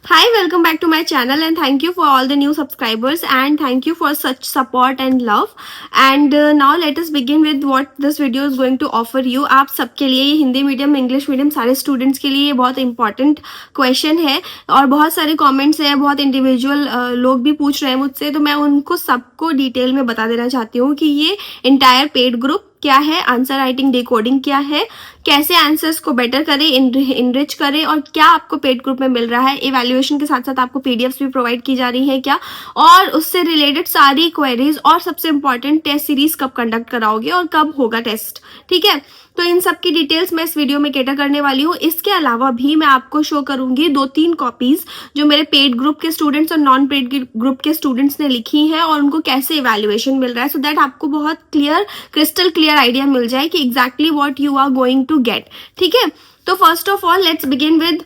Hi, welcome back to my channel and thank you for all the new subscribers and thank you for such support and love. And now let us begin with what this video is going to offer you. आप सबके लिए ये Hindi medium English medium सारे students के लिए ये बहुत important question है और बहुत सारे कमेंट्स हैं, बहुत इंडिविजुअल लोग भी पूछ रहे हैं मुझसे, तो मैं उनको सबको डिटेल में बता देना चाहती हूँ कि ये इंटायर पेड ग्रुप क्या है, आंसर राइटिंग डिकोडिंग क्या है, कैसे आंसर्स को बेटर करें, इनरिच करें और क्या आपको पेड ग्रुप में मिल रहा है, इवैल्यूएशन के साथ साथ आपको पीडीएफ्स भी प्रोवाइड की जा रही है क्या, और उससे रिलेटेड सारी क्वेरीज और सबसे इंपॉर्टेंट टेस्ट सीरीज कब कंडक्ट कराओगे और कब होगा टेस्ट। ठीक है, तो इन सब की डिटेल्स मैं इस वीडियो में कैटर करने वाली हूँ। इसके अलावा भी मैं आपको शो करूंगी 2-3 कॉपीज जो मेरे पेड ग्रुप के स्टूडेंट्स और नॉन पेड ग्रुप के स्टूडेंट्स ने लिखी हैं और उनको कैसे इवैल्यूएशन मिल रहा है, सो दैट आपको बहुत क्रिस्टल क्लियर आइडिया मिल जाए कि exactly what you are going to get. ठीक है, तो first of all let's begin with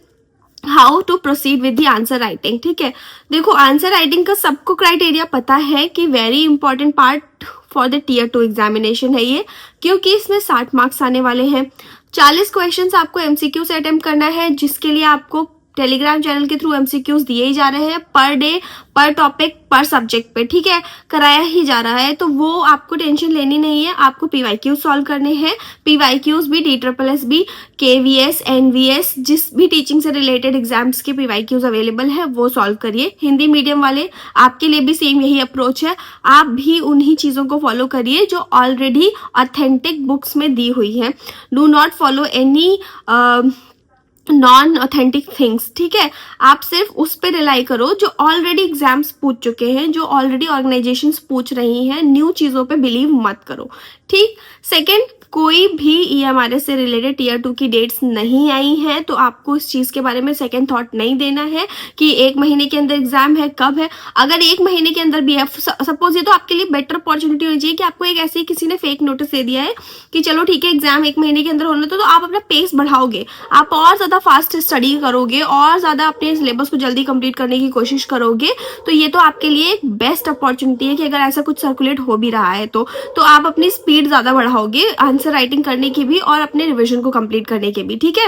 how to proceed with the answer writing. ठीक है, देखो आंसर राइटिंग का सबको क्राइटेरिया पता है कि very important part for the tier 2 examination है ये, क्योंकि इसमें 60 मार्क्स आने वाले हैं। 40 क्वेश्चंस आपको एमसीक्यू से अटेम्प्ट करना है, जिसके लिए आपको टेलीग्राम चैनल के थ्रू एमसीक्यूज दिए ही जा रहे हैं पर डे, पर टॉपिक, पर सब्जेक्ट पे। ठीक है, कराया ही जा रहा है, तो वो आपको टेंशन लेनी नहीं है। आपको पीवाईक्यूज सॉल्व करने हैं, पीवाईक्यूज भी DSSB, KVS, NVS, जिस भी टीचिंग से रिलेटेड एग्जाम्स के पीवाईक्यूज अवेलेबल है वो सॉल्व करिए। हिंदी मीडियम वाले आपके लिए भी सेम यही अप्रोच है, आप भी उन्हीं चीजों को फॉलो करिए जो ऑलरेडी ऑथेंटिक बुक्स में दी हुई है। Do not follow any non authentic things. ठीक है, आप सिर्फ उस पर रिलाई करो जो ऑलरेडी एग्जाम्स पूछ चुके हैं, जो ऑलरेडी ऑर्गेनाइजेशंस पूछ रही हैं। न्यू चीजों पे बिलीव मत करो। ठीक, सेकंड, कोई भी EMRS से रिलेटेड टीयर 2 की डेट्स नहीं आई हैं, तो आपको इस चीज के बारे में सेकंड थॉट नहीं देना है कि 1 महीने के अंदर एग्जाम है, कब है। अगर 1 महीने के अंदर भी है, सपोज, ये तो आपके लिए बेटर अपॉर्चुनिटी होनी चाहिए कि आपको एक ऐसे ही किसी ने फेक नोटिस दे दिया है कि चलो ठीक है एग्जाम 1 महीने के अंदर होना, तो आप अपना पेस बढ़ाओगे, आप और ज्यादा फास्ट स्टडी करोगे और ज्यादा अपने सिलेबस को जल्दी कंप्लीट करने की कोशिश करोगे। तो ये तो आपके लिए एक बेस्ट अपॉर्चुनिटी है कि अगर ऐसा कुछ सर्कुलेट हो भी रहा है तो आप अपनी स्पीड ज्यादा बढ़ाओगे आंसर राइटिंग करने की भी और अपने रिवीजन को कंप्लीट करने की भी। ठीक है,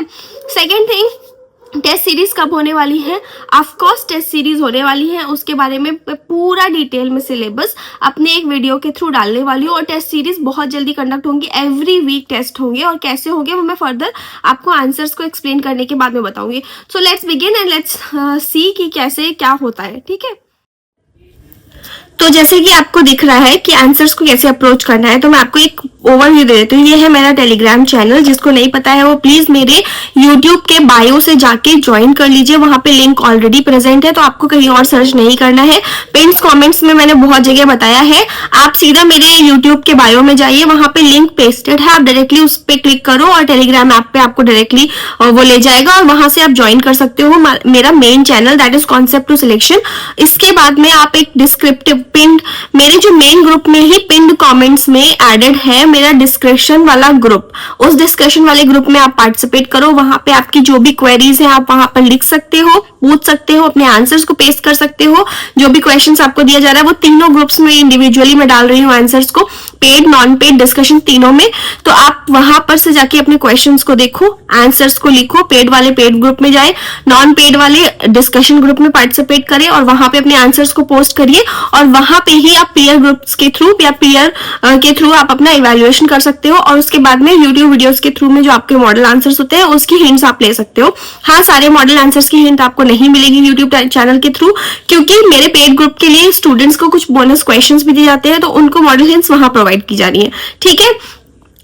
सेकंड थिंग, टेस्ट सीरीज कब होने वाली है? ऑफ कोर्स टेस्ट सीरीज होने वाली है, उसके बारे में पूरा डिटेल में सिलेबस अपने एक वीडियो के थ्रू डालने वाली हूँ और टेस्ट सीरीज बहुत जल्दी कंडक्ट होंगी। एवरी वीक टेस्ट होंगे और कैसे होंगे वो मैं फर्दर आपको आंसर्स को एक्सप्लेन करने के बाद में बताऊंगी। So let's begin and let's see कि कैसे क्या होता है। ठीक है, तो जैसे कि आपको दिख रहा है कि आंसर्स को कैसे अप्रोच करना है, तो मैं आपको एक ओवरव्यू दे देती हूँ। ये है मेरा टेलीग्राम चैनल, जिसको नहीं पता है वो प्लीज मेरे यूट्यूब के बायो से जाके ज्वाइन कर लीजिए, वहां पे लिंक ऑलरेडी प्रेजेंट है, तो आपको कहीं और सर्च नहीं करना है। पिन्स कमेंट्स में मैंने बहुत जगह बताया है, आप सीधा मेरे यूट्यूब के बायो में जाइए, वहां पे लिंक पेस्टेड है, आप डायरेक्टली उस पर क्लिक करो और टेलीग्राम ऐप पे आपको डायरेक्टली वो ले जाएगा और वहां से आप ज्वाइन कर सकते हो मेरा main channel, that is concept to selection. इसके बाद में आप एक डिस्क्रिप्टिव पिंड, मेरे जो मेन ग्रुप में ही पिंड कमेंट्स में एडेड है मेरा डिस्कशन वाला ग्रुप, उस डिस्कशन वाले ग्रुप में आप पार्टिसिपेट करो। वहां पे आपकी जो भी क्वेरीज हैं आप वहां पर लिख सकते हो, पूछ सकते हो, अपने आंसर्स को पेस्ट कर सकते हो। जो भी क्वेश्चंस आपको दिया जा रहा है वो तीनों ग्रुप्स में इंडिविजुअली मैं डाल रही हूँ आंसर्स को, पेड नॉन पेड डिस्कशन तीनों में। तो आप वहां पर से जाके अपने क्वेश्चंस को देखो, आंसर्स को लिखो, पेड वाले पेड ग्रुप में जाए, नॉन पेड वाले डिस्कशन ग्रुप में पार्टिसिपेट करें और वहां पे अपने आंसर्स को पोस्ट करिए और वहां पे ही आप पीयर ग्रुप्स के थ्रू या पीयर के थ्रू आप अपना इवैल्यूएशन कर सकते हो और उसके बाद में यूट्यूब वीडियोस के थ्रू में जो आपके मॉडल आंसर्स होते हैं उसकी हिंट्स आप ले सकते हो। हाँ, सारे मॉडल आंसर्स की हिंट आपको नहीं मिलेगी यूट्यूब चैनल के थ्रू, क्योंकि मेरे पेड ग्रुप के लिए स्टूडेंट्स को कुछ बोनस क्वेश्चंस भी दिए जाते हैं, तो उनको मॉडल हिंट्स वहां प्रोवाइड की जा रही है। ठीक है,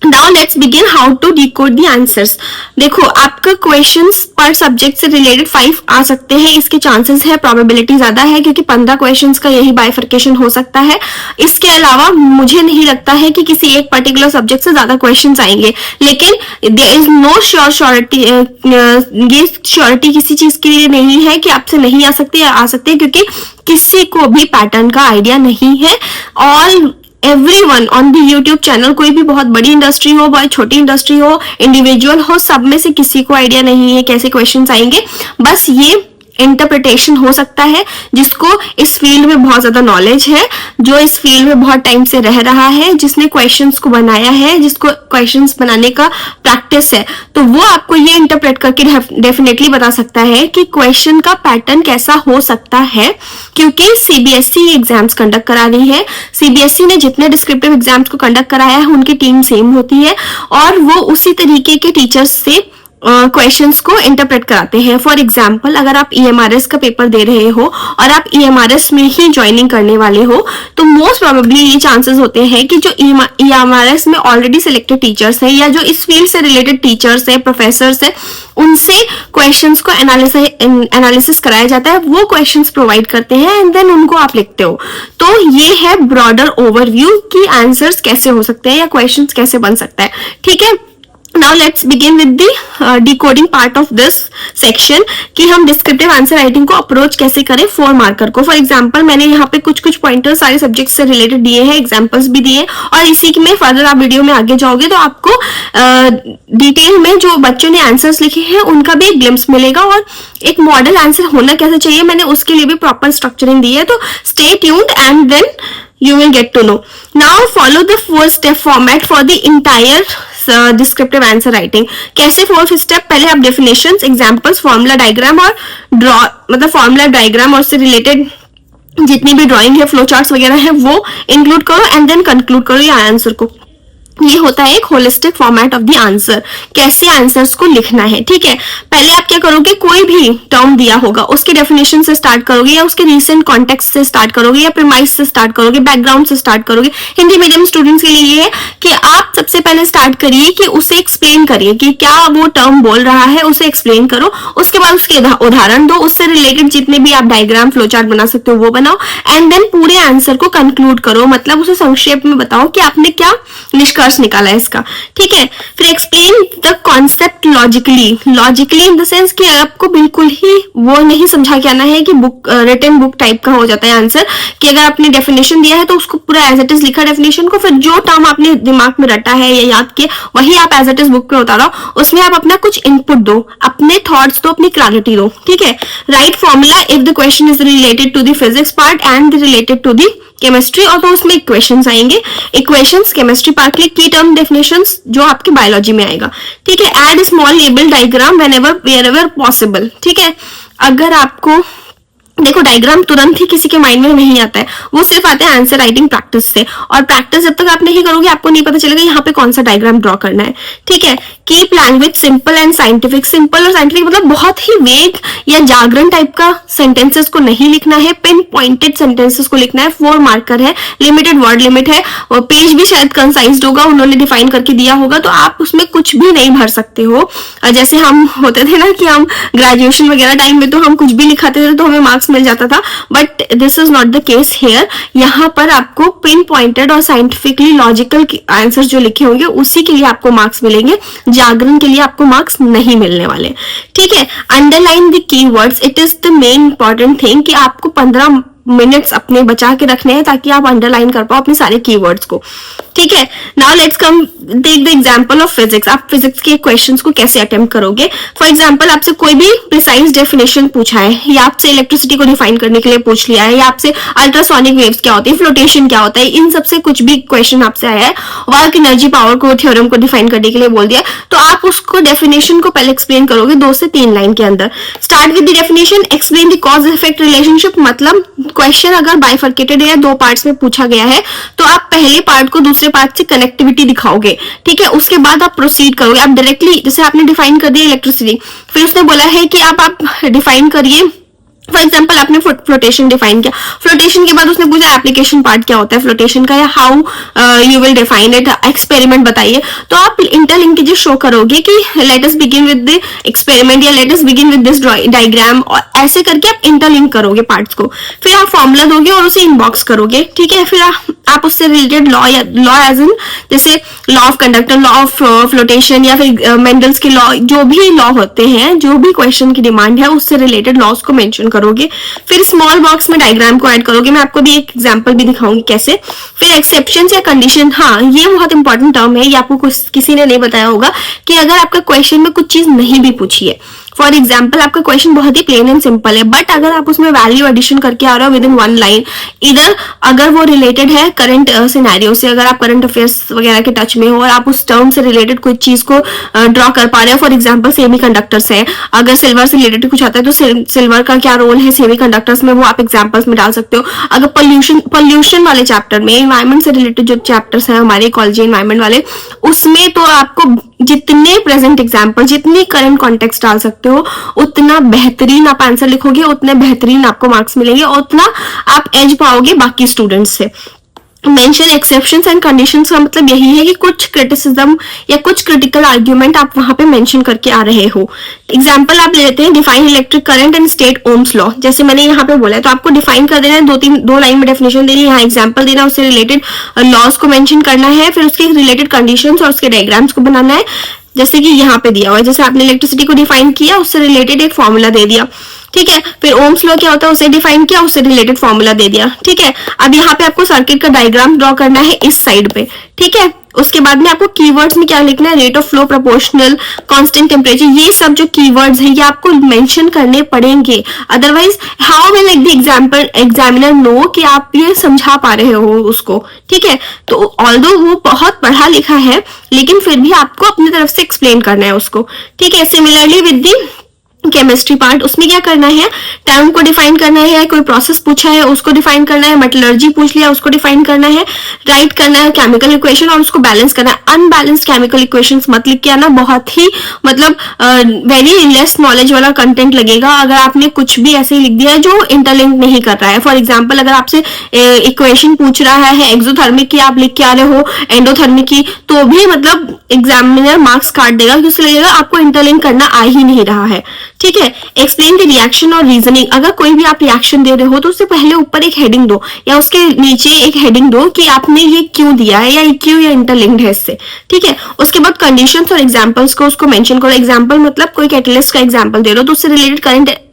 now let's begin how to decode the answers. देखो, आपका क्वेश्चंस पर सब्जेक्ट से रिलेटेड 5 आ सकते हैं, इसके चांसेस है, प्रोबेबिलिटी ज्यादा है, क्योंकि 15 क्वेश्चंस का यही बाइफर्केशन हो सकता है। इसके अलावा मुझे नहीं लगता है कि किसी एक पर्टिकुलर सब्जेक्ट से ज्यादा क्वेश्चंस आएंगे, लेकिन देयर इज नो श्योरिटी, ये श्योरिटी किसी चीज के लिए नहीं है कि आपसे नहीं आ सकते या आ सकते, क्योंकि किसी को भी पैटर्न का आइडिया नहीं है। All everyone on the YouTube channel, कोई भी बहुत बड़ी इंडस्ट्री हो, बहुत छोटी इंडस्ट्री हो, इंडिविजुअल हो, सब में से किसी को आइडिया नहीं है कैसे क्वेश्चंस आएंगे। बस ये इंटरप्रिटेशन हो सकता है, जिसको इस फील्ड में बहुत ज्यादा नॉलेज है, जो इस फील्ड में बहुत टाइम से रह रहा है, जिसने क्वेश्चंस को बनाया है, जिसको क्वेश्चंस बनाने का प्रैक्टिस है, तो वो आपको ये इंटरप्रेट करके डेफिनेटली बता सकता है कि क्वेश्चन का पैटर्न कैसा हो सकता है। क्योंकि सीबीएसई एग्जाम्स कंडक्ट करा रही है, सीबीएसई ने जितने डिस्क्रिप्टिव एग्जाम्स को कंडक्ट कराया है उनकी टीम सेम होती है और वो उसी तरीके के टीचर्स से क्वेश्चंस को इंटरप्रेट कराते हैं। फॉर एग्जाम्पल, अगर आप ईएमआरएस का पेपर दे रहे हो और आप ईएमआरएस में ही ज्वाइनिंग करने वाले हो, तो मोस्ट प्रोबेबली ये चांसेस होते हैं कि जो ईएमआरएस में ऑलरेडी सिलेक्टेड टीचर्स हैं या जो इस फील्ड से रिलेटेड टीचर्स हैं, प्रोफेसर्स हैं, उनसे क्वेश्चंस को एनालिसिस कराया जाता है, वो क्वेश्चंस प्रोवाइड करते हैं एंड देन उनको आप लिखते हो। तो ये है ब्रॉडर ओवरव्यू कि आंसर्स कैसे हो सकते हैं या क्वेश्चंस कैसे बन सकता है। ठीक है, now let's begin with the decoding part of this section कि हम डिस्क्रिप्टिव आंसर राइटिंग को अप्रोच कैसे करें 4 मार्कर को। फॉर एग्जांपल, मैंने यहाँ पे कुछ पॉइंटर्स सारे सब्जेक्ट से रिलेटेड दिए हैं, एग्जांपल्स भी दिए, और इसी में फर्दर आप वीडियो में आगे जाओगे तो आपको डिटेल में जो बच्चों ने आंसर्स लिखे हैं उनका भी एक ग्लिम्स मिलेगा और एक मॉडल आंसर होना कैसे चाहिए मैंने उसके लिए भी प्रॉपर स्ट्रक्चरिंग दी है। तो stay tuned and then you will get to know. Now follow the 4-step format for the entire descriptive answer writing. कैसे 4 स्टेप? पहले आप definitions, examples, formula diagram और draw, मतलब formula diagram और उससे related जितनी भी ड्राइंग है, फ्लो चार्ट्स वगैरह है, वो इंक्लूड करो एंड देन कंक्लूड करो ये आंसर को। ये होता है एक holistic format of the answer, कैसे आंसर्स को लिखना है। ठीक है, पहले आप क्या करोगे, कोई भी टर्म दिया होगा उसके डेफिनेशन से स्टार्ट करोगे या उसके रीसेंट कॉन्टेक्स्ट से स्टार्ट करोगे या प्रीमाइस से स्टार्ट करोगे, बैकग्राउंड से स्टार्ट करोगे। हिंदी मीडियम स्टूडेंट्स के लिए ये है कि आप सबसे पहले स्टार्ट करिए कि उसे एक्सप्लेन करिए कि क्या वो टर्म बोल रहा है, उसे एक्सप्लेन करो, उसके बाद उसके उदाहरण दो, उससे रिलेटेड जितने भी आप डायग्राम, फ्लो चार्ट बना सकते हो वो बनाओ एंड देन पूरे आंसर को कंक्लूड करो, मतलब उसे संक्षेप में बताओ कि आपने क्या निष्कर्ष निकाला है इसका। ठीक है, फिर explain the concept logically in the sense कि आपको बिल्कुल ही वो नहीं समझा के आना है कि बुक रिटन बुक टाइप का हो जाता है आंसर, कि अगर आपने डेफिनेशन दिया है तो उसको पूरा एज इट इज लिखा डेफिनेशन को, फिर जो टर्म आपने दिमाग में रटा है या याद किया वही आप एज इट इज बुक पे उतारो, उसमें आप अपना कुछ इनपुट दो, अपने थॉट्स दो, अपनी क्लैरिटी दो। ठीक है, right formula if the question is related to the physics part and related to the chemistry, और तो उसमें इक्वेशंस आएंगे, इक्वेशंस केमिस्ट्री पार्ट के की टर्म डेफिनेशंस जो आपके बायोलॉजी में आएगा। ठीक है, add small label diagram whenever wherever possible. ठीक है, अगर आपको देखो डायग्राम तुरंत ही किसी के माइंड में नहीं आता है, वो सिर्फ आते हैं आंसर राइटिंग प्रैक्टिस से, और प्रैक्टिस जब तक आप नहीं करोगे आपको नहीं पता चलेगा यहाँ पे कौन सा डायग्राम ड्रॉ करना है। ठीक है, keep language simple and scientific. Simple और साइंटिफिक मतलब बहुत ही वेग या जागरण टाइप का सेंटेंसेस को नहीं लिखना है, पिन पॉइंटेड सेंटेंसेस को लिखना है। 4 मार्कर है, लिमिटेड वर्ड लिमिट है, और पेज भी शायद कंसाइज्ड होगा, उन्होंने डिफाइन करके दिया होगा, तो आप उसमें कुछ भी नहीं भर सकते हो। जैसे हम होते थे ना कि हम ग्रेजुएशन वगैरह टाइम में तो हम कुछ भी लिखाते थे तो हमें मार्क्स मिल जाता था, but this is not the case here. यहाँ पर आपको पिन पॉइंटेड और साइंटिफिकली लॉजिकल आंसर जो लिखे होंगे उसी के लिए आपको मार्क्स मिलेंगे, जागरण के लिए आपको मार्क्स नहीं मिलने वाले। ठीक है, underline the keywords, it is the main important thing कि आपको 15 मिनट्स अपने बचा के रखने हैं ताकि आप अंडरलाइन कर पाओ अपने सारे कीवर्ड्स को। ठीक है, now let's come take the example of physics. आप फिजिक्स के क्वेश्चंस को कैसे अटेम्प्ट करोगे। फॉर एग्जांपल, आपसे कोई भी प्रिसाइज डेफिनेशन पूछा है, या आपसे इलेक्ट्रिसिटी को डिफाइन करने के लिए पूछ लिया है, या आपसे अल्ट्रासोनिक वेव्स क्या होती है, फ्लोटेशन क्या होता है, इन सबसे कुछ भी क्वेश्चन आपसे आया है, वर्क एनर्जी पावर को थ्योरम को डिफाइन करने के लिए बोल दिया, तो आप उसको डेफिनेशन को पहले एक्सप्लेन करोगे 2 से 3 लाइन के अंदर। Start with the definition, explain the cause effect relationship, मतलब क्वेश्चन अगर बाइफर्केटेड या 2 पार्ट्स में पूछा गया है तो आप पहले पार्ट को दूसरे पार्ट से कनेक्टिविटी दिखाओगे। ठीक है, उसके बाद आप प्रोसीड करोगे। आप डायरेक्टली, जैसे आपने डिफाइन कर दिया इलेक्ट्रिसिटी, फिर उसने बोला है कि आप डिफाइन करिए। फॉर एग्जाम्पल, आपने फ्लोटेशन डिफाइन किया, फ्लोटेशन के बाद उसने पूछा एप्लीकेशन पार्ट क्या होता है फ्लोटेशन का, या how you will define it, experiment बताइए। तो आप इंटरलिंकेजेस शो करोगे कि let us begin with the experiment या let us begin with this diagram, और ऐसे करके आप इंटरलिंक करोगे पार्ट्स को। फिर आप फॉर्मूला दोगे और उसे इनबॉक्स करोगे। ठीक है, फिर आप उससे रिलेटेड लॉ एज इन जैसे law of conductor, law of flotation, या फिर मेंडल्स के लॉ, जो भी लॉ होते हैं, जो भी क्वेश्चन की डिमांड है उससे रिलेटेड लॉस को मेंशन करोगे। फिर स्मॉल बॉक्स में डायग्राम को ऐड करोगे, मैं आपको भी एक एग्जांपल भी दिखाऊंगी कैसे। फिर एक्सेप्शन या कंडीशन, हाँ ये बहुत इंपॉर्टेंट टर्म है, ये आपको किसी ने नहीं बताया होगा कि अगर आपका क्वेश्चन में कुछ चीज नहीं भी पूछी है, फॉर एग्जाम्पल आपका क्वेश्चन बहुत ही प्लेन एंड सिंपल है, बट अगर आप उसमें वैल्यू एडिशन करके आ रहे हो विद इन वन लाइन, इधर अगर वो रिलेटेड है करंट सिनेरियो से, अगर आप करंट अफेयर्स वगैरह के टच में हो और आप उस टर्म से रिलेटेड कोई चीज को ड्रॉ कर पा रहे हो, फॉर एग्जाम्पल सेमी कंडक्टर्स है, अगर सिल्वर से रिलेटेड कुछ आता है तो सिल्वर का क्या रोल है सेमी कंडक्टर्स में, वो आप एग्जाम्पल्स में डाल सकते हो। अगर पोल्यूशन वाले चैप्टर में, इन्वायरमेंट से रिलेटेड जो चैप्टर्स हैं हमारे इकोलॉजी एनवायरमेंट वाले, उसमें तो आपको जितने प्रेजेंट एग्जाम्पल, जितनी करंट कॉन्टेक्स्ट डाल सकते हो, उतना बेहतरीन आप आंसर लिखोगे, उतने बेहतरीन आपको मार्क्स मिलेंगे और उतना आप एज पाओगे बाकी स्टूडेंट्स से। मेंशन एक्सेप्शंस एंड कंडीशंस का मतलब यही है कि कुछ क्रिटिसिज्म या कुछ क्रिटिकल आर्ग्यूमेंट आप वहां पे मेंशन करके आ रहे हो। एग्जांपल आप ले लेते हैं, define electric current and state Ohm's law, जैसे मैंने यहाँ पे बोला है, तो आपको डिफाइन कर देना है, दो लाइन में डेफिनेशन देनी है, यहाँ एग्जाम्पल देना, उससे रिलेटेड लॉज को मेंशन करना है, फिर उसके रिलेटेड कंडीशंस और उसके डायग्राम्स को बनाना है, जैसे कि यहाँ पे दिया हुआ है। जैसे आपने इलेक्ट्रिसिटी को डिफाइन किया, उससे रिलेटेड एक फॉर्मूला दे दिया, ठीक है। फिर ओम्स लॉ क्या होता है उसे डिफाइन किया, उससे रिलेटेड फॉर्मूला दे दिया, ठीक है। अब यहाँ पे आपको सर्किट का डायग्राम ड्रॉ करना है इस साइड पे, ठीक है। उसके बाद में आपको कीवर्ड्स में क्या लिखना है, rate of flow, proportional, constant temperature, ये सब जो कीवर्ड्स हैं ये आपको मेंशन करने पड़ेंगे, otherwise how will like the examiner know कि आप ये समझा पा रहे हो उसको, ठीक है। तो ऑल्दो वो बहुत पढ़ा लिखा है, लेकिन फिर भी आपको अपनी तरफ से एक्सप्लेन करना है उसको, ठीक है। Similarly with the chemistry part, उसमें क्या करना है, टर्म को डिफाइन करना है, कोई प्रोसेस पूछा है उसको डिफाइन करना है, मेटलर्जी पूछ लिया उसको डिफाइन करना है, राइट करना है केमिकल इक्वेशन और उसको बैलेंस करना है। अनबैलेंस केमिकल इक्वेशंस मत लिख के आना, बहुत ही मतलब वेरी लेस नॉलेज वाला कंटेंट लगेगा अगर आपने कुछ भी ऐसे ही लिख दिया है जो इंटरलिंक नहीं कर रहा है। फॉर एग्जाम्पल अगर आपसे इक्वेशन पूछ रहा है एक्सोथर्मिक की, आप लिख के आ रहे हो एंडोथर्मिक की, तो भी मतलब एग्जामिनर मार्क्स काट देगा, क्योंकि लगेगा आपको इंटरलिंक करना आ ही नहीं रहा है, ठीक है। एक्सप्लेन द रिएक्शन और रीजनिंग, अगर कोई भी आप रिएक्शन दे रहे हो तो उससे पहले ऊपर एक हेडिंग दो या उसके नीचे एक हेडिंग दो कि आपने ये क्यों दिया है या ये क्यों या इंटरलिंक्ड है इससे, ठीक है। उसके बाद कंडीशंस और एग्जांपल्स को उसको मेंशन करो। एग्जांपल मतलब कोई कैटलिस्ट का एग्जांपल दे रहे हो तो उससे रिलेटेड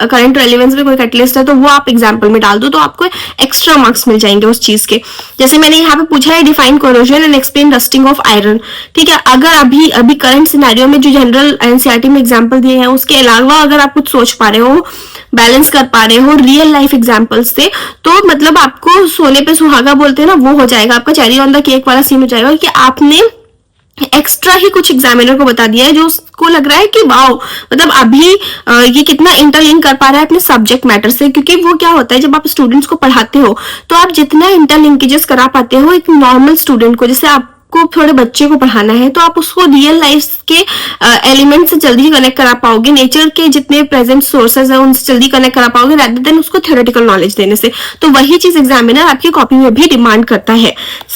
करंट रेलेवेंस में कोई कैटलिस्ट है तो वो आप एग्जांपल में डाल दो, तो आपको एक्स्ट्रा मार्क्स मिल जाएंगे उस चीज के। जैसे मैंने यहाँ पे पूछा है define corrosion and explain rusting of iron, ठीक है। अगर अभी करंट सिनेरियो में जो जनरल एनसीईआरटी में एग्जांपल दिए हैं उसके अलावा अगर आप कुछ सोच पा रहे हो, बैलेंस कर पा रहे हो रियल लाइफ एग्जांपल्स से, तो मतलब आपको सोने पे सुहागा बोलते हैं ना, वो हो जाएगा, आपका चेरी ऑन द केक वाला सीन हो जाएगा कि आपने एक्स्ट्रा ही कुछ एग्जामिनर को बता दिया है जो उसको लग रहा है कि वाओ, मतलब अभी ये कितना इंटरलिंक कर पा रहा है अपने सब्जेक्ट मैटर से। क्योंकि वो क्या होता है जब आप स्टूडेंट्स को पढ़ाते हो तो आप जितना इंटरलिंकेजेस करा पाते हो एक नॉर्मल स्टूडेंट को, जैसे आप को थोड़े बच्चे को पढ़ाना है तो आप उसको रियल लाइफ के एलिमेंट से जल्दी कनेक्ट करा पाओगे, नेचर के जितने प्रेजेंट सोर्सेज हैं उनसे जल्दी कनेक्ट करा पाओगे rather देन उसको थ्योरेटिकल नॉलेज देने से। तो वही चीज एग्जामिनर आपकी कॉपी में भी डिमांड करता है।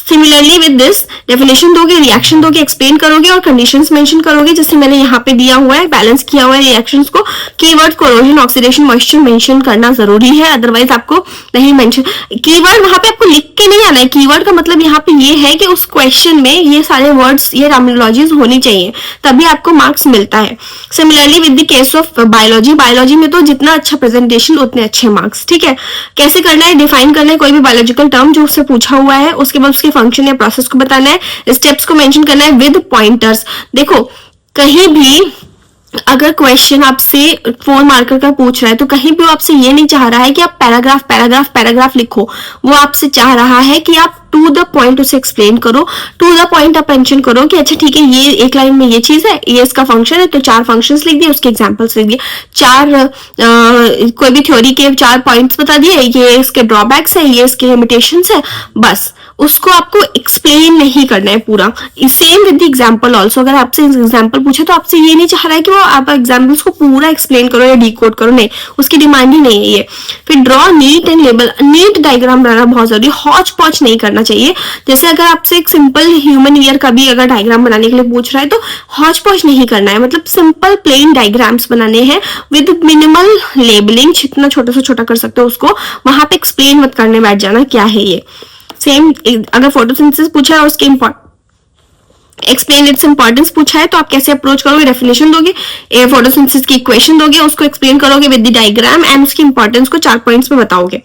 सिमिलरली विद दिस डेफिनेशन दोगे, रिएक्शन दोगे, एक्सप्लेन करोगे और कंडीशंस मेंशन करोगे, जैसे मैंने यहाँ पे दिया हुआ है, बैलेंस किया हुआ है रिएक्शंस को। Keyword corrosion, oxidation, moisture mention करना जरूरी है, अदरवाइज आपको नहीं मेंशन। कीवर्ड वहां पे आपको लिख के नहीं आना है, कीवर्ड का मतलब यहाँ पे ये है कि उस क्वेश्चन में ये सारे वर्ड्स, ये टर्मिनोलॉजीज होनी चाहिए, तभी आपको मार्क्स मिलता है। Similarly with the case of biology, biology में तो जितना अच्छा प्रेजेंटेशन उतने अच्छे मार्क्स, ठीक है। कैसे करना है, डिफाइन करना है कोई भी बायोलॉजिकल टर्म जो उससे पूछा हुआ है, उसके बाद उसके फंक्शन या प्रोसेस को बताना है, स्टेप्स को मेंशन करना है विद पॉइंटर्स। देखो कहीं भी अगर क्वेश्चन आपसे 4 मार्कर का पूछ रहा है तो कहीं भी वो आपसे ये नहीं चाह रहा है कि आप पैराग्राफ पैराग्राफ पैराग्राफ लिखो, वो आपसे चाह रहा है कि आप टू द पॉइंट उसे एक्सप्लेन करो, टू द पॉइंट आप मेंशन करो कि अच्छा ठीक है ये एक लाइन में ये चीज है, ये इसका फंक्शन है, तो 4 फंक्शंस लिख दिए, उसके एग्जांपल्स लिख दिए, 4 कोई भी थ्योरी के 4 पॉइंट्स बता दिए, ये इसके ड्रॉबैक्स है, ये इसके लिमिटेशंस है, बस उसको आपको एक्सप्लेन नहीं करना है पूरा। Same with the example also, अगर आपसे एग्जांपल पूछे तो आपसे ये नहीं चाह रहा है कि वो आप एग्जांपल्स को पूरा एक्सप्लेन करो या डिकोड करो, नहीं, उसकी डिमांड ही नहीं है ये। फिर draw neat and label, neat diagram बनाना बहुत जरूरी, हॉच पॉच नहीं करना चाहिए। जैसे अगर आपसे एक सिंपल ह्यूमन ईयर का भी अगर डायग्राम बनाने के लिए पूछ रहा है तो हॉच पॉच नहीं करना है, मतलब सिंपल प्लेन डायग्राम्स बनाने हैं विद मिनिमल लेबलिंग, जितना छोटा से छोटा कर सकते हो उसको, वहां पे एक्सप्लेन मत करने बैठ जाना क्या है ये। सेम अगर फोटोसिंथेसिस पूछा है उसके एक्सप्लेन इट्स इंपॉर्टेंस पूछा है तो आप कैसे अप्रोच करोगे, डेफिनेशन दोगे, फोटोसिंथेसिस की इक्वेशन दोगे, उसको एक्सप्लेन करोगे विद द डायग्राम एंड उसकी इंपॉर्टेंस को 4 पॉइंट्स में बताओगे।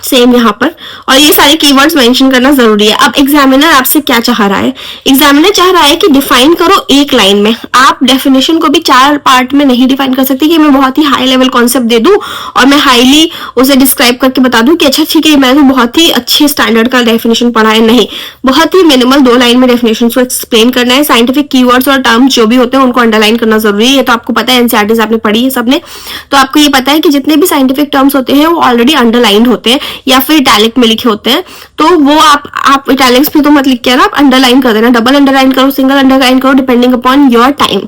सेम यहाँ पर, और ये सारे कीवर्ड्स मेंशन करना जरूरी है। अब एग्जामिनर आपसे क्या चाह रहा है, एग्जामिनर चाह रहा है कि डिफाइन करो एक लाइन में। आप डेफिनेशन को भी 4 पार्ट में नहीं डिफाइन कर सकते कि मैं बहुत ही हाई लेवल कॉन्सेप्ट दे दूं और मैं हाईली उसे डिस्क्राइब करके बता दूं कि अच्छा ठीक है मैंने तो बहुत ही अच्छे स्टैंडर्ड का डेफिनेशन पढ़ा है। नहीं, बहुत ही मिनिमल 2 लाइन में डेफिनेशन को एक्सप्लेन करना है। साइंटिफिक कीवर्ड्स और टर्म्स जो भी होते हैं उनको अंडरलाइन करना जरूरी है। ये तो आपको पता है, एनसीईआरटी आपने पढ़ी है सबने, तो आपको ये पता है कि जितने भी साइंटिफिक टर्म्स होते हैं वो ऑलरेडी अंडरलाइंड होते हैं या फिर इटैलिक में लिखे होते हैं। तो वो आप इटैलिक्स में तो मत लिख के ना, आप अंडरलाइन कर देना, डबल अंडरलाइन करो, सिंगल अंडरलाइन करो, डिपेंडिंग अपॉन योर टाइम।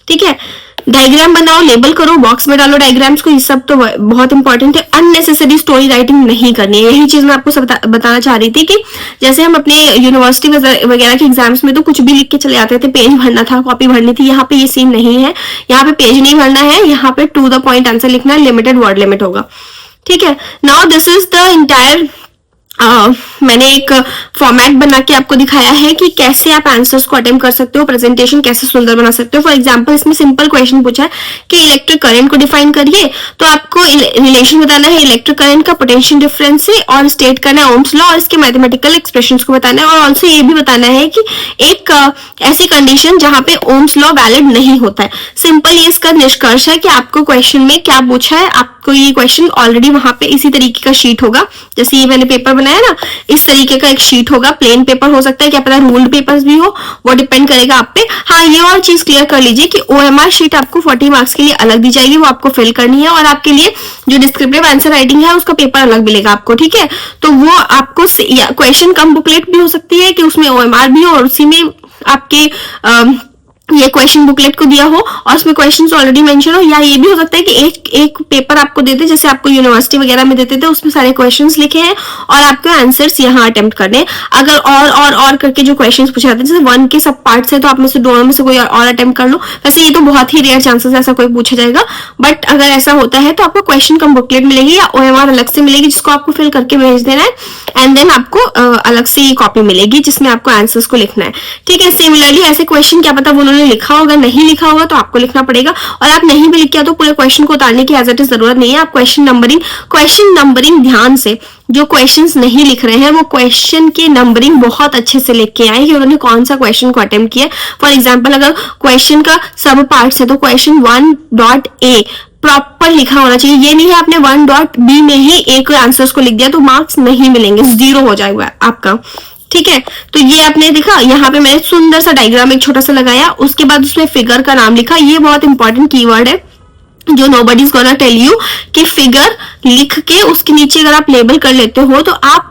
ठीक है, डायग्राम बनाओ, लेबल करो, बॉक्स में डालो डायग्राम्स को, ये सब तो बहुत इंपॉर्टेंट है। अननेसेसरी स्टोरी राइटिंग नहीं करनी है, यही चीज मैं आपको बताना चाह रही थी कि जैसे हम अपने यूनिवर्सिटी वगैरह के एग्जाम्स में तो कुछ भी लिख के चले आते थे, पेज भरना था, कॉपी भरनी थी। यहाँ पे ये सीन नहीं है, यहाँ पे पेज नहीं भरना है, यहाँ पे टू द पॉइंट आंसर लिखना है, लिमिटेड वर्ड लिमिट होगा। ठीक है, now this is the entire मैंने एक फॉर्मेट बना के आपको दिखाया है कि कैसे आप आंसर्स को अटेम्प्ट कर सकते हो, प्रेजेंटेशन कैसे सुंदर बना सकते हो। फॉर एग्जांपल इसमें सिंपल क्वेश्चन पूछा है कि इलेक्ट्रिक करंट को डिफाइन करिए, तो आपको रिलेशन बताना है इलेक्ट्रिक करंट का पोटेंशियल डिफरेंस से, और स्टेट करना है ओम्स लॉ और इसके मैथमेटिकल एक्सप्रेशंस को बताना है। और ऑल्सो ये भी बताना है कि एक ऐसी कंडीशन जहां पे ओम्स लॉ वैलिड नहीं होता है। सिंपल ये इसका निष्कर्ष है कि आपको क्वेश्चन में क्या पूछा है, आपको ये क्वेश्चन ऑलरेडी वहां पे इसी तरीके का शीट होगा, जैसे ये मैंने पेपर बनाया ना, इस तरीके का एक शीट होगा। प्लेन पेपर हो सकता है, क्या पता रूल्ड पेपर्स भी हो, वो डिपेंड करेगा आप पे। हाँ, ये और चीज क्लियर कर लीजिए कि ओएमआर शीट आपको 40 मार्क्स के लिए अलग दी जाएगी, वो आपको फिल करनी है, और आपके लिए जो डिस्क्रिप्टिव आंसर राइटिंग है उसका पेपर अलग मिलेगा आपको। ठीक है, तो वो आपको क्वेश्चन कम बुकलेट भी हो सकती है कि उसमें ओएमआर भी हो और उसी में आपके ये क्वेश्चन बुकलेट को दिया हो और उसमें क्वेश्चंस ऑलरेडी मेंशन हो, या ये भी हो सकता है कि एक पेपर आपको देते जैसे आपको यूनिवर्सिटी वगैरह में देते थे, उसमें सारे क्वेश्चंस लिखे हैं और आपको आंसर्स यहाँ अटेम्प्ट करने हैं। अगर और करके जो क्वेश्चंस पूछे जाते हैं जैसे 1 के सब पार्ट्स है, तो आप में से दोनों में से कोई और अटेम्प्ट कर लो। वैसे ये तो बहुत ही रेयर चांसेस ऐसा कोई पूछा जाएगा, बट अगर ऐसा होता है तो आपको क्वेश्चन कम बुकलेट मिलेगी या ओएमआर अलग से मिलेगी जिसको आपको फिल करके भेज देना है, एंड देन आपको अलग से कॉपी मिलेगी जिसमें आपको आंसर्स को लिखना है। ठीक है, सिमिलरली ऐसे क्वेश्चन क्या पता उन्होंने लिखा होगा, नहीं लिखा होगा तो आपको लिखना पड़ेगा, और आप नहीं भी लिख के तो पूरे क्वेश्चन को उतारने की एज इट इज जरूरत नहीं है। आप क्वेश्चन नंबरिंग ध्यान से, जो क्वेश्चंस नहीं लिख रहे हैं वो क्वेश्चन की नंबरिंग बहुत अच्छे से लिख के आए कि उन्होंने कौन सा क्वेश्चन को अटेम्प्ट किया। फॉर एग्जाम्पल अगर क्वेश्चन का सब पार्ट्स है तो क्वेश्चन 1.a प्रॉपर लिखा होना चाहिए। ये नहीं है आपने 1.b में ही एक आंसर्स को लिख दिया तो मार्क्स नहीं मिलेंगे, 0 हो जाएगा आपका। ठीक है, तो ये आपने देखा, यहाँ पे मैंने सुंदर सा डायग्राम एक छोटा सा लगाया, उसके बाद उसमें फिगर का नाम लिखा। ये बहुत इंपॉर्टेंट कीवर्ड है जो nobody is gonna tell you, कि फिगर लिख के उसके नीचे अगर आप लेबल कर लेते हो तो आप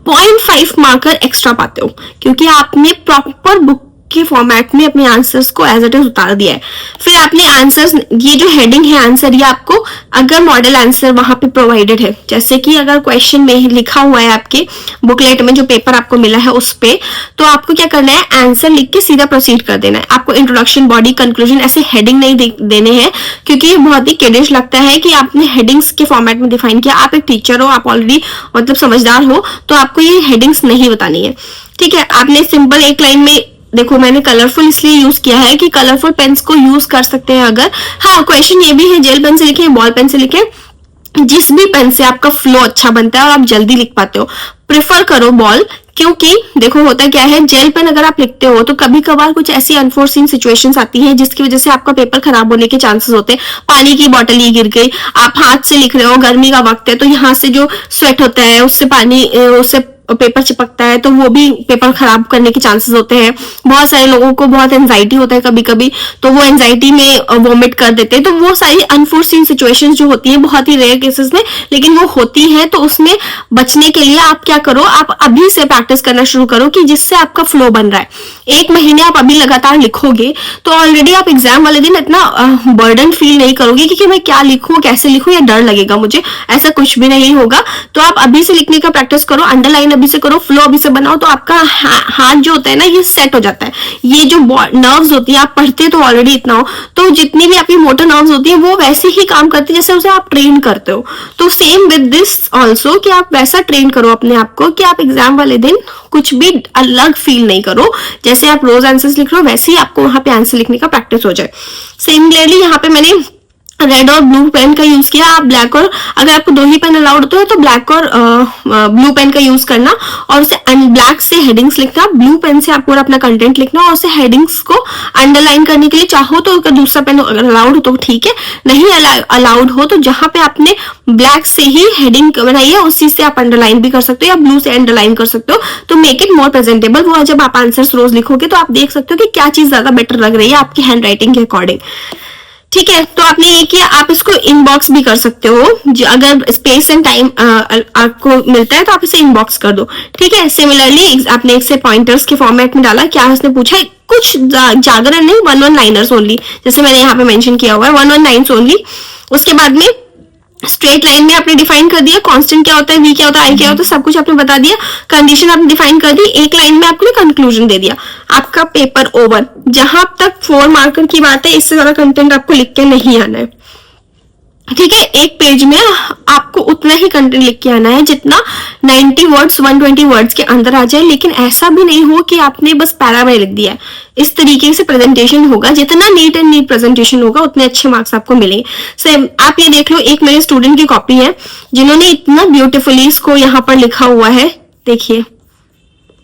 0.5 मार्कर एक्स्ट्रा पाते हो, क्योंकि आपने प्रॉपर बुक के फॉर्मेट में अपने आंसर्स को एज इट इज उतार दिया है। फिर आपने आंसर्स, ये जो हेडिंग है आंसर, ये आपको अगर मॉडल आंसर वहां पे प्रोवाइडेड है, जैसे कि अगर क्वेश्चन में लिखा हुआ है आपके बुकलेट में जो पेपर आपको मिला है उस पे, तो आपको क्या करना है, आंसर लिख के सीधा प्रोसीड कर देना है। आपको इंट्रोडक्शन, बॉडी, कंक्लूजन ऐसे हेडिंग नहीं देने हैं, क्योंकि ये बहुत ही किडिश लगता है कि आपने हेडिंग्स के फॉर्मेट में डिफाइन किया। आप एक टीचर हो, आप ऑलरेडी मतलब समझदार हो, तो आपको ये हेडिंग्स नहीं बतानी है। ठीक है, आपने सिंपल एक लाइन में, देखो मैंने कलरफुल इसलिए यूज किया है कि कलरफुल पेन्स को यूज कर सकते हैं अगर, हाँ क्वेश्चन ये भी है, जेल पेन से लिखे, बॉल पेन से लिखे, जिस भी पेन से आपका फ्लो अच्छा बनता है और आप जल्दी लिख पाते हो। प्रेफर करो बॉल, क्योंकि देखो होता क्या है, जेल पेन अगर आप लिखते हो तो कभी कभार कुछ ऐसी अनफोर्सीन सिचुएशंस आती हैं जिसकी वजह से आपका पेपर खराब होने के चांसेस होते हैं। पानी की बोतल ही गिर गई, आप हाथ से लिख रहे हो, गर्मी का वक्त है, तो यहाँ से जो स्वेट होता है उससे पानी, उससे पेपर चिपकता है, तो वो भी पेपर खराब करने के चांसेस होते हैं। बहुत सारे लोगों को बहुत एंजाइटी होता है कभी कभी, तो वो एंजाइटी में वोमिट कर देते हैं। तो वो सारी अनफोर्सीन सिचुएशंस जो होती है, बहुत ही रेयर केसेस में, लेकिन वो होती है, तो उसमें बचने के लिए आप क्या करो, आप अभी से प्रैक्टिस करना शुरू करो कि जिससे आपका फ्लो बन रहा है। 1 महीने आप अभी लगातार लिखोगे तो ऑलरेडी आप एग्जाम वाले दिन इतना बर्डन फील नहीं करोगे कि मैं क्या लिखूं, कैसे लिखूं, या डर लगेगा मुझे, ऐसा कुछ भी नहीं होगा। तो आप अभी से लिखने का प्रैक्टिस करो, अंडरलाइन अभी से करो, फ्लो अभी से बनाओ, तो आपका हाथ जो होता है ना, ये सेट हो जाता है। ये जो नर्व्स होती है, आप पढ़ते तो ऑलरेडी इतना हो, तो जितनी भी आपकी मोटर नर्व्स होती है वो वैसे ही काम करती है जैसे उसे आप ट्रेन करते हो। तो सेम विद दिस ऑल्सो, कि आप वैसा ट्रेन करो अपने आप को कि आप एग्जाम वाले दिन कुछ भी अलग फील नहीं करो, जैसे आप रोज आंसर्स लिख रहे हो वैसे ही आपको वहां पे आंसर लिखने का प्रैक्टिस हो जाए। सिमिलरली यहाँ पे मैंने रेड और ब्लू पेन का यूज किया। आप ब्लैक और, अगर आपको दो ही पेन अलाउड होते हो तो ब्लैक और ब्लू पेन का यूज करना, और उसे ब्लैक से हेडिंग्स लिखना, ब्लू पेन से आप पूरा अपना कंटेंट लिखना, और उसे हेडिंग्स को अंडरलाइन करने के लिए चाहो तो अगर दूसरा पेन अगर अलाउड हो तो ठीक है, नहीं अलाउड हो तो जहां पे आपने ब्लैक से ही हेडिंग बनाई है उसी से आप अंडरलाइन भी कर सकते हो या ब्लू से अंडरलाइन कर सकते हो, तो मेक इट मोर प्रेजेंटेबल। वो जब आप आंसर्स रोज लिखोगे तो आप देख सकते हो कि क्या चीज ज्यादा बेटर लग रही है आपकी हैंड राइटिंग के अकॉर्डिंग। ठीक है, तो आपने ये किया, आप इसको इनबॉक्स भी कर सकते हो, अगर स्पेस एंड टाइम आपको मिलता है तो आप इसे इनबॉक्स कर दो। ठीक है, सिमिलरली आपने एक से पॉइंटर्स के फॉर्मेट में डाला, क्या उसने पूछा है, कुछ जागरण नहीं, 1 लाइनर्स ओनली, जैसे मैंने यहाँ पे मेंशन किया हुआ है 1 लाइन्स ओनली। उसके बाद में स्ट्रेट लाइन में आपने डिफाइन कर दिया कांस्टेंट क्या होता है, वी क्या होता है, आई क्या होता है, सब कुछ आपने बता दिया, कंडीशन आपने डिफाइन कर दी, एक लाइन में आपने कंक्लूजन दे दिया, आपका पेपर ओवर। जहां तक 4 मार्कर की बात है, इससे ज्यादा कंटेंट आपको लिख के नहीं आना है। ठीक है, एक पेज में आपको उतना ही कंटेंट लिख के आना है जितना 90 वर्ड्स 120 वर्ड्स के अंदर आ जाए, लेकिन ऐसा भी नहीं हो कि आपने बस पैरा में लिख दिया है। इस तरीके से प्रेजेंटेशन होगा, जितना नीट एंड नीट प्रेजेंटेशन होगा उतने अच्छे मार्क्स आपको मिलेंगे। सेम आप ये देख लो, एक मेरे स्टूडेंट की कॉपी है जिन्होंने इतना ब्यूटीफुली इसको यहाँ पर लिखा हुआ है, देखिए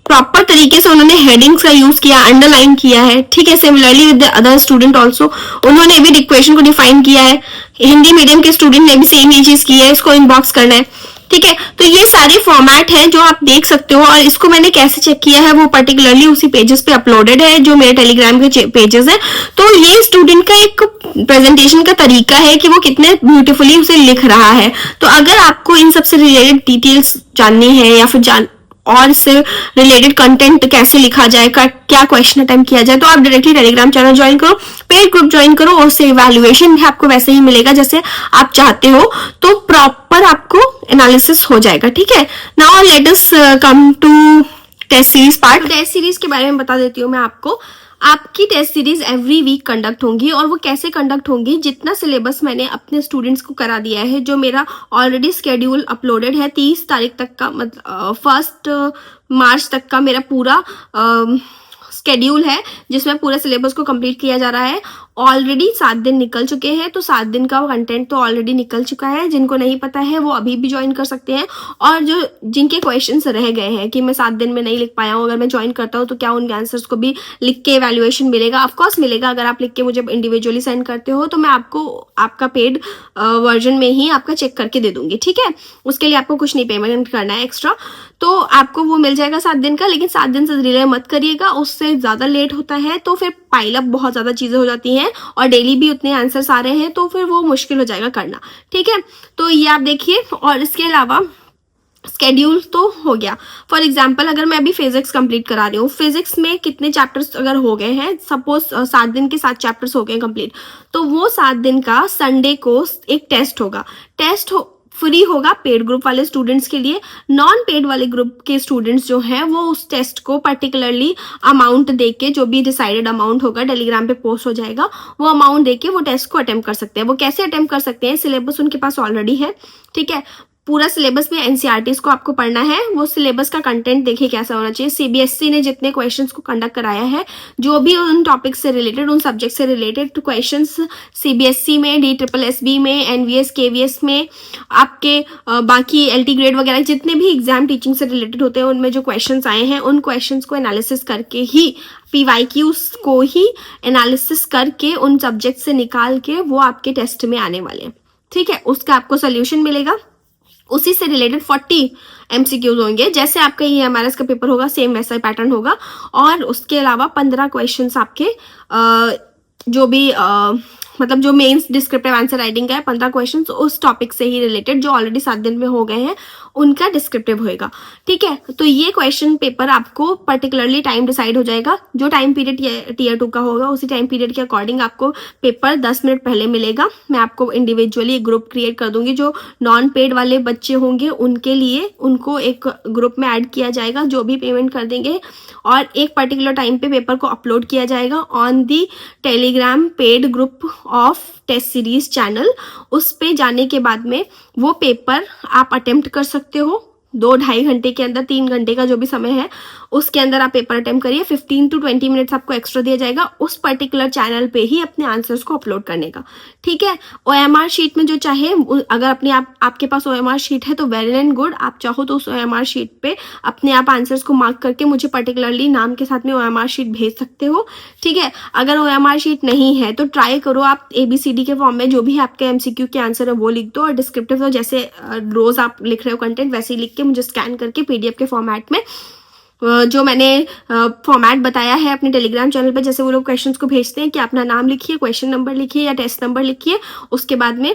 प्रॉपर तरीके से उन्होंने हेडिंग्स का यूज किया, अंडरलाइन किया है। ठीक है, similarly with the other student also, उन्होंने भी इक्वेशन को डिफाइन किया है। हिंदी मीडियम के स्टूडेंट ने भी सेम ये चीज की है, इसको इनबॉक्स करना है। ठीक है, तो ये सारे फॉर्मेट हैं जो आप देख सकते हो, और इसको मैंने कैसे चेक किया है वो पर्टिकुलरली उसी पेजेस पे अपलोडेड है जो मेरे टेलीग्राम के पेजेस है। तो ये स्टूडेंट का एक प्रेजेंटेशन का तरीका है कि वो कितने ब्यूटीफुली उसे लिख रहा है। तो अगर आपको इन सबसे रिलेटेड डिटेल्स जाननी है या फिर और इससे रिलेटेड कंटेंट कैसे लिखा जाए, क्या क्वेश्चन अटेम्प्ट किया जाए, तो आप डायरेक्टली टेलीग्राम चैनल ज्वाइन करो, पेड ग्रुप ज्वाइन करो, और उससे इवैल्यूएशन भी आपको वैसे ही मिलेगा जैसे आप चाहते हो, तो प्रॉपर आपको एनालिसिस हो जाएगा। ठीक है, now let us come to test series part. Test series के बारे में बता देती हूँ मैं आपको। आपकी test series every week conduct होंगी, और वो कैसे कंडक्ट होंगी, जितना सिलेबस मैंने अपने स्टूडेंट्स को करा दिया है, जो मेरा ऑलरेडी स्केड्यूल अपलोडेड है 30 तारीख तक का, मतलब 1 मार्च तक का मेरा पूरा स्केड्यूल है, जिसमें पूरे सिलेबस को कंप्लीट किया जा रहा है। ऑलरेडी 7 दिन निकल चुके हैं, तो 7 दिन का कंटेंट तो ऑलरेडी निकल चुका है। जिनको नहीं पता है वो अभी भी ज्वाइन कर सकते हैं, और जो जिनके क्वेश्चंस रह गए हैं कि मैं 7 दिन में नहीं लिख पाया हूँ, अगर मैं ज्वाइन करता हूँ तो क्या उनके आंसर्स को भी लिख के इवैल्यूएशन मिलेगा? ऑफकोर्स मिलेगा। अगर आप लिख के मुझे इंडिविजुअली सेंड करते हो तो मैं आपको आपका पेड वर्जन में ही आपका चेक करके दे दूंगी। ठीक है, उसके लिए आपको कुछ नहीं पेमेंट करना है एक्स्ट्रा, तो आपको वो मिल जाएगा 7 दिन का। लेकिन 7 दिन से डिले मत करिएगा, उससे ज्यादा लेट होता है तो फिर पाइल अप बहुत ज्यादा चीजें हो जाती हैं, और डेली भी उतने आंसर्स आ रहे हैं तो फिर वो मुश्किल हो जाएगा करना। ठीक है, तो ये आप देखिए। और इसके अलावा स्केड्यूल तो हो गया। फॉर एग्जाम्पल, अगर मैं अभी फिजिक्स कंप्लीट करा रही हूँ, फिजिक्स में कितने चैप्टर्स अगर हो गए हैं, सपोज 7 दिन के 7 चैप्टर्स हो गए कंप्लीट, तो वो 7 दिन का संडे को एक टेस्ट होगा। टेस्ट फ्री होगा पेड ग्रुप वाले स्टूडेंट्स के लिए। नॉन पेड वाले ग्रुप के स्टूडेंट्स जो हैं वो उस टेस्ट को पर्टिकुलरली अमाउंट देके, जो भी डिसाइडेड अमाउंट होगा टेलीग्राम पे पोस्ट हो जाएगा, वो अमाउंट देके वो टेस्ट को अटेम्प्ट कर सकते हैं। वो कैसे अटेम्प्ट कर सकते हैं, सिलेबस उनके पास ऑलरेडी है। ठीक है, पूरा सिलेबस में एनसीईआरटीज को आपको पढ़ना है। वो सिलेबस का कंटेंट देखिए कैसा होना चाहिए। सीबीएसई ने जितने क्वेश्चंस को कंडक्ट कराया है, जो भी उन टॉपिक से रिलेटेड, उन सब्जेक्ट से रिलेटेड क्वेश्चंस सीबीएसई में, DSSS में, एनवीएस, केवीएस में, आपके बाकी एलटी ग्रेड वगैरह जितने भी एग्जाम टीचिंग से रिलेटेड होते हैं, उनमें जो क्वेश्चंस आए हैं, उन क्वेश्चंस को एनालिसिस करके ही, PYQs को ही एनालिसिस करके उन सब्जेक्ट से निकाल के वो आपके टेस्ट में आने वाले हैं। ठीक है, उसका आपको सोल्यूशन मिलेगा। उसी से रिलेटेड 40 MCQs होंगे। जैसे आपका EMRS का पेपर होगा, सेम वैसा ही पैटर्न होगा। और उसके अलावा 15 क्वेश्चंस आपके जो भी मतलब जो मेंस डिस्क्रिप्टिव आंसर राइटिंग का है, 15 क्वेश्चंस उस टॉपिक से ही रिलेटेड जो ऑलरेडी 7 दिन में हो गए हैं, उनका डिस्क्रिप्टिव होएगा। ठीक है, तो ये क्वेश्चन पेपर आपको पर्टिकुलरली टाइम डिसाइड हो जाएगा। जो टाइम पीरियड टीयर 2 का होगा, उसी टाइम पीरियड के अकॉर्डिंग आपको पेपर 10 मिनट पहले मिलेगा। मैं आपको इंडिविजुअली एक ग्रुप क्रिएट कर दूंगी। जो नॉन पेड वाले बच्चे होंगे उनके लिए, उनको एक ग्रुप में ऐड किया जाएगा, जो भी पेमेंट कर देंगे, और एक पर्टिकुलर टाइम पे पेपर को अपलोड किया जाएगा on the Telegram paid group of test series channel. उस पे जाने के बाद में वो पेपर आप अटेम्प्ट कर सकते हो 2-2.5 घंटे के अंदर, 3 घंटे का जो भी समय है उसके अंदर आप पेपर अटेम्प्ट करिए। 15 to 20 मिनट्स आपको एक्स्ट्रा दिया जाएगा उस पर्टिकुलर चैनल पे ही अपने आंसर्स को अपलोड करने का, ठीक है। OMR शीट में जो चाहे, अगर अपने आपके पास OMR शीट है तो वेल एंड गुड, आप चाहो तो उस OMR शीट पे अपने आप आंसर्स को मार्क करके मुझे पर्टिकुलरली नाम के साथ में OMR शीट भेज सकते हो, ठीक है। अगर OMR शीट नहीं है तो ट्राई करो आप ABCD के फॉर्म में जो भी आपके MCQ के आंसर है वो लिख दो, और डिस्क्रिप्टिव तो जैसे रोज आप लिख रहे हो कंटेंट वैसे ही लिख के मुझे स्कैन करके PDF के फॉर्मेट में जो मैंने फॉर्मेट बताया है अपने टेलीग्राम चैनल पे, जैसे वो लोग क्वेश्चंस को भेजते हैं कि अपना नाम लिखिए, क्वेश्चन नंबर लिखिए या टेस्ट नंबर लिखिए, उसके बाद में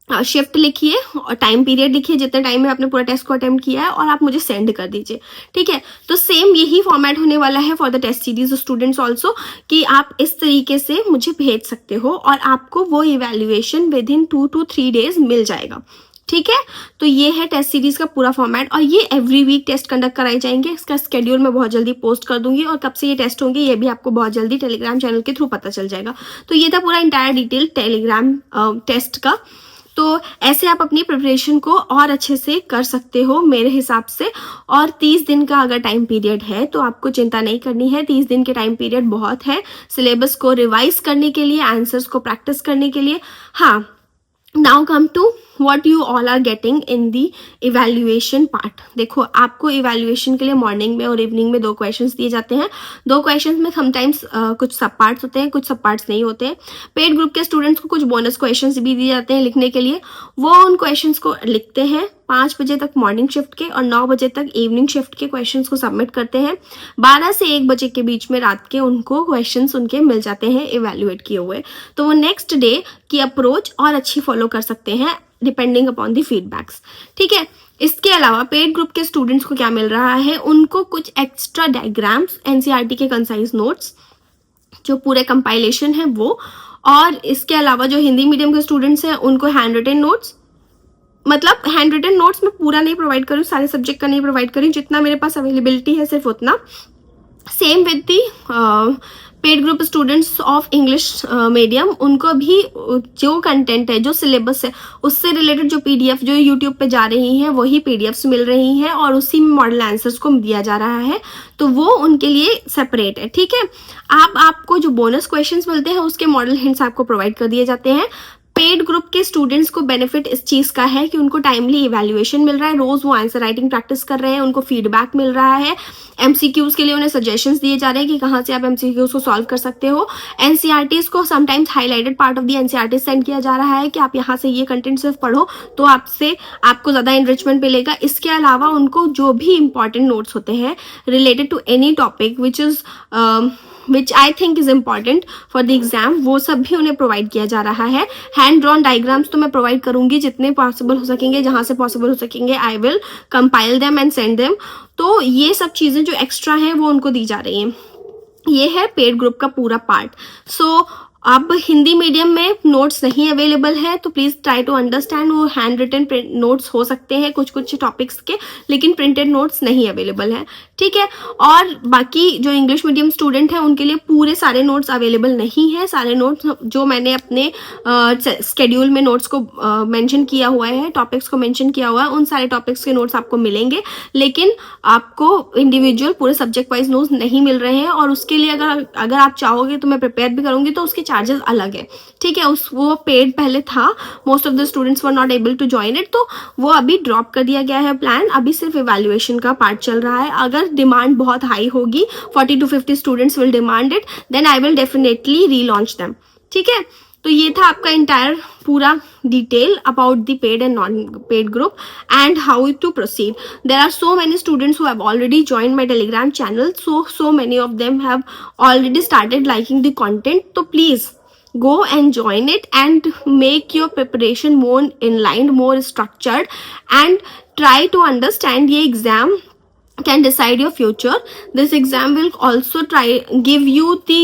शिफ्ट लिखिए और टाइम पीरियड लिखिए जितने टाइम में आपने पूरा टेस्ट को अटेम्प्ट किया है, और आप मुझे सेंड कर दीजिए, ठीक है। तो सेम यही फॉर्मेट होने वाला है for the test series students also, कि आप इस तरीके से मुझे भेज सकते हो और आपको वो evaluation within 2 to 3 days मिल जाएगा, ठीक है। तो ये है टेस्ट सीरीज का पूरा फॉर्मेट, और ये एवरी वीक टेस्ट कंडक्ट कराए जाएंगे। इसका शेड्यूल मैं बहुत जल्दी पोस्ट कर दूंगी, और कब से ये टेस्ट होंगे ये भी आपको बहुत जल्दी टेलीग्राम चैनल के थ्रू पता चल जाएगा। तो ये था पूरा इंटायर डिटेल टेलीग्राम टेस्ट का। तो ऐसे आप अपनी प्रिपरेशन को और अच्छे से कर सकते हो मेरे हिसाब से, और 30 दिन का अगर टाइम पीरियड है तो आपको चिंता नहीं करनी है। 30 दिन के टाइम पीरियड बहुत है सिलेबस को रिवाइज करने के लिए, आंसर्स को प्रैक्टिस करने के लिए। हाँ, now come to what you all are getting in the evaluation part। देखो, आपको evaluation के लिए मॉर्निंग में और इवनिंग में 2 क्वेश्चंस दिए जाते हैं। 2 क्वेश्चंस में समटाइम्स कुछ सब पार्ट्स होते हैं, कुछ सब पार्ट्स नहीं होते हैं। पेड ग्रुप के स्टूडेंट्स को कुछ बोनस क्वेश्चंस भी दिए जाते हैं लिखने के लिए, वो उन क्वेश्चंस को लिखते हैं 5 बजे तक मॉर्निंग शिफ्ट के, और 9 बजे तक इवनिंग शिफ्ट के क्वेश्चंस को सबमिट करते हैं। 12 से 1 बजे के बीच में रात के उनको क्वेश्चंस उनके मिल जाते हैं इवेल्युएट किए हुए, तो वो नेक्स्ट डे की अप्रोच और अच्छी फॉलो कर सकते हैं डिपेंडिंग अपॉन दी फीडबैक्स, ठीक है। इसके अलावा पेड ग्रुप के स्टूडेंट्स को क्या मिल रहा है, उनको कुछ एक्स्ट्रा डायग्राम्स, NCERT के कंसाइज नोट्स जो पूरे कंपाइलेशन है वो, और इसके अलावा जो हिंदी मीडियम के स्टूडेंट्स हैं उनको हैंड रिटन नोट्स, मतलब हैंड रिटन नोट्स मैं पूरा नहीं प्रोवाइड करूँ, सारे सब्जेक्ट का नहीं प्रोवाइड करूँ, जितना मेरे पास अवेलेबिलिटी है सिर्फ उतना। Same with the paid group students of English medium, उनको भी जो कंटेंट है, जो सिलेबस है, उससे रिलेटेड जो PDF जो यूट्यूब पे जा रही हैं वही PDFs मिल रही हैं, और उसी में मॉडल आंसर्स को दिया जा रहा है, तो वो उनके लिए सेपरेट है, ठीक है। आपको जो बोनस क्वेश्चंस मिलते हैं उसके मॉडल हिंट्स आपको प्रोवाइड कर दिए जाते हैं। पेड ग्रुप के स्टूडेंट्स को बेनिफिट इस चीज का है कि उनको टाइमली इवैल्यूएशन मिल रहा है, रोज वो आंसर राइटिंग प्रैक्टिस कर रहे हैं, उनको फीडबैक मिल रहा है, MCQs के लिए उन्हें सजेशंस दिए जा रहे हैं कि कहाँ से आप MCQs को सॉल्व कर सकते हो। NCERTs को sometimes highlighted part of the NCERT send किया जा रहा है कि आप यहाँ से ये कंटेंट सिर्फ पढ़ो तो आपको ज्यादा इनरिचमेंट मिलेगा। इसके अलावा उनको जो भी इंपॉर्टेंट नोट्स होते हैं related to any topic which I think is important for the exam, वो सब भी उन्हें प्रोवाइड किया जा रहा है। हैंड ड्रॉन डायग्राम्स तो मैं प्रोवाइड करूंगी जितने पॉसिबल हो सकेंगे, जहां से पॉसिबल हो सकेंगे I will compile them and send them. तो ये सब चीजें जो एक्स्ट्रा हैं वो उनको दी जा रही हैं। ये है पेड ग्रुप का पूरा पार्ट। सो अब हिंदी मीडियम में नोट्स नहीं अवेलेबल है तो प्लीज ट्राई टू अंडरस्टैंड, वो हैंड रिटन नोट्स हो सकते हैं कुछ कुछ टॉपिक्स के, लेकिन प्रिंटेड नोट्स नहीं अवेलेबल है, ठीक है। और बाकी जो इंग्लिश मीडियम स्टूडेंट हैं उनके लिए पूरे सारे नोट्स अवेलेबल नहीं है। सारे नोट्स जो मैंने अपने स्केड्यूल में नोट्स को मेंशन किया हुआ है, टॉपिक्स को मेंशन किया हुआ है, उन सारे टॉपिक्स के नोट्स आपको मिलेंगे, लेकिन आपको इंडिविजुअल पूरे सब्जेक्ट वाइज नोट्स नहीं मिल रहे हैं। और उसके लिए अगर आप चाहोगे तो मैं प्रिपेयर भी करूंगी, तो उसके चार्जेस अलग है, ठीक है। वो पेड पहले था, most of the students were not able to join it, तो वो अभी ड्रॉप कर दिया गया है प्लान। अभी सिर्फ इवैल्यूएशन का पार्ट चल रहा है। अगर डिमांड बहुत हाई होगी, 40 to 50 students will demand it, then I will definitely relaunch them, ठीक है। तो ये था आपका इंटायर पूरा detail about the paid and non paid group and how to proceed. There are so many students who have already joined my Telegram channel, so many of them have already started liking the content, तो please go and join it and make your preparation more inlined, more structured, and try to understand the exam can decide your future. This exam will also give you the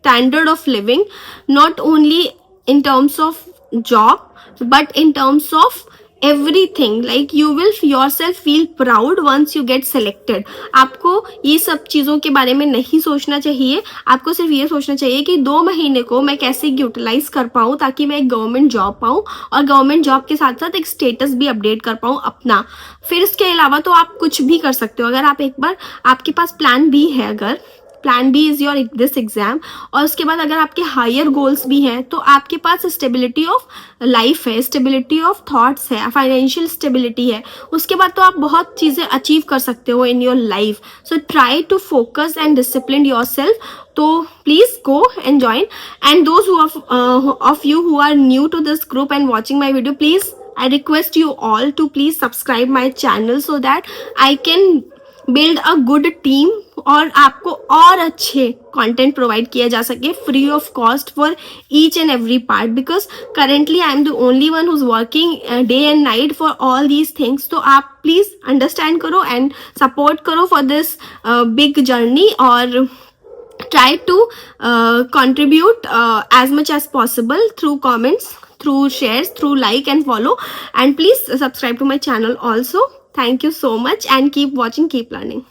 standard of living, not only in terms of job but in terms of everything, like you will yourself feel proud once you get selected. आपको ये सब चीज़ों के बारे में नहीं सोचना चाहिए, आपको सिर्फ ये सोचना चाहिए कि 2 महीने को मैं कैसे यूटिलाइज कर पाऊँ ताकि मैं एक गवर्नमेंट जॉब पाऊँ और गवर्नमेंट जॉब के साथ साथ एक स्टेटस भी अपडेट कर पाऊँ अपना. फिर इसके अलावा तो आप कुछ भी कर सकते हो. अगर आप एक बार आपके पास प्लान बी है, अगर plan B is your this exam, और उसके बाद अगर आपके हायर गोल्स भी हैं तो आपके पास स्टेबिलिटी ऑफ लाइफ है, स्टेबिलिटी ऑफ थॉट्स है, फाइनेंशियल स्टेबिलिटी है, उसके बाद तो आप बहुत चीज़ें अचीव कर सकते हो in your life. So try to focus and discipline yourself. तो please go and join. And those of you who are new to this group and watching my video, please I request you all to please subscribe my channel so that I can build a good team और आपको और अच्छे content provide किया जा सके free of cost for each and every part, because currently I am the only one who is working day and night for all these things. तो आप please understand करो एंड सपोर्ट करो for this big journey और try to contribute as much as possible through comments, through shares, through like and follow, and please subscribe to my channel also. Thank you so much and keep watching, keep learning.